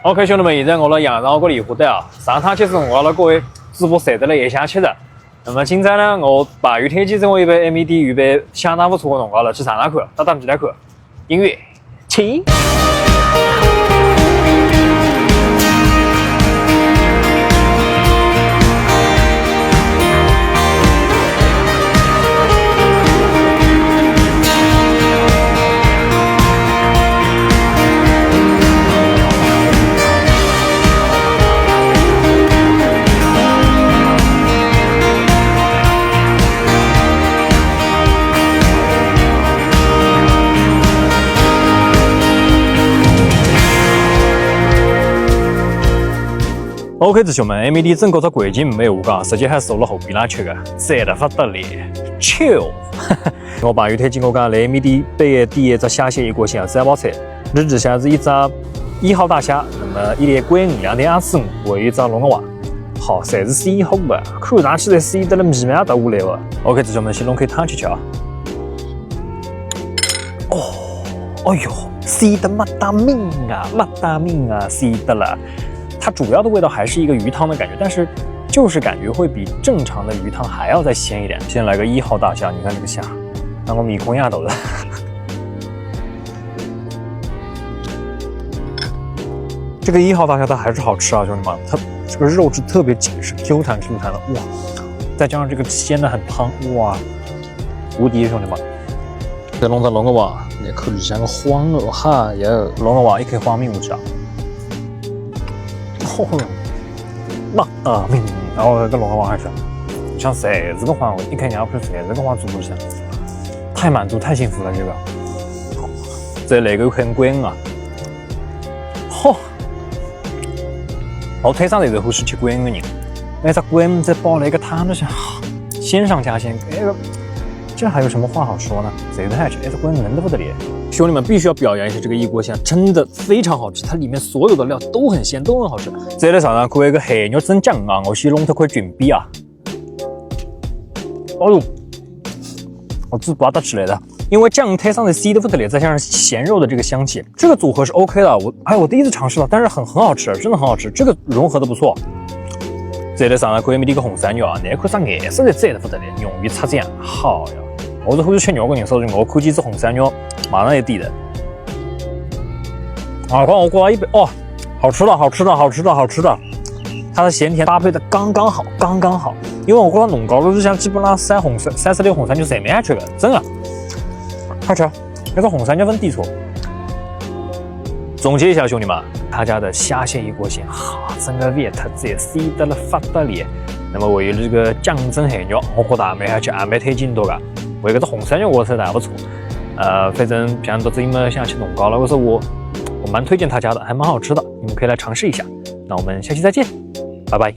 OK， 兄弟们，现在我辣阳上个梨花岛啊。上趟其实我辣各位主播晒得了夜宵吃的。那么现在呢，我把鱼推荐给我一杯 MED 预备相当不错的弄好了，去尝尝看，打几来看。音乐，起。OK， 弟兄们 ，MED 整个只环境没有讲，实际还是坐了后边那吃的，赞得不得了 ，chill。我朋友推荐我讲，来 MED 杯的第一只虾蟹一锅鲜三包菜，日志虾是一只1号大虾，那么一连归5 2.25，还有一只龙虾丸，好，侪是鲜好的，看上去才鲜得了米饭得下来的。OK， 弟兄们，先弄开汤吃吃啊。哎呦，鲜得没得命啊，没得命啊，鲜得了。它主要的味道还是一个鱼汤的感觉，但是就是感觉会比正常的鱼汤还要再鲜一点。先来个1号大虾，你看这个虾，让我面孔压到了。这个1号大虾它还是好吃啊，兄弟们，它这个肉质特别紧实，Q 弹的，哇！再加上这个鲜的很汤，哇，无敌，兄弟们！再弄到龙虾丸，那口里像个黄哦，哈哟，龙虾丸一口黄面下去啊！然后这龙虾丸还是像谁这个黄，一开牙不是谁这个黄煮不起来，太满足太幸福了这个。再来个很贵啊！我推上来之后是吃贵的人，那只贵再包了一个汤就行，鲜上加鲜，这还有什么话好说呢？谁都爱吃，这贵能得不得了！兄弟们必须要表扬一下这个一锅鲜，真的非常好吃，它里面所有的料都很鲜，都很好吃。再来上看一个海肉蒸酱啊，我先弄它块菌边啊。哎呦，我嘴巴打起来了，因为酱太上的鲜的不得了，再加上咸肉的这个香气，这个组合是 OK 的。我第一次尝试了，但是很好吃，真的很好吃，这个融合的不错。再来上看一个红山肉啊，那块啥颜色的赞得不得了，用于擦酱，好呀。我是欢喜吃肉的人，所以我看几只红山肉，马上就点的。啊，我过来一杯，哦，好吃的，它的咸甜搭配的刚刚好。因为我觉得弄高了，就像基本上36红山肉谁没爱吃的，真的。好吃，那个红山肉分地错。总结一下，兄弟们，他家的虾蟹一锅鲜，整个味特赞，鲜得了发得了。那么为了这个酱蒸海肉，我觉得还蛮推荐多的。为这个红山肉我觉得还不错，反正像到这么想去弄高了，我蛮推荐他家的，还蛮好吃的，你们可以来尝试一下。那我们下期再见，拜拜。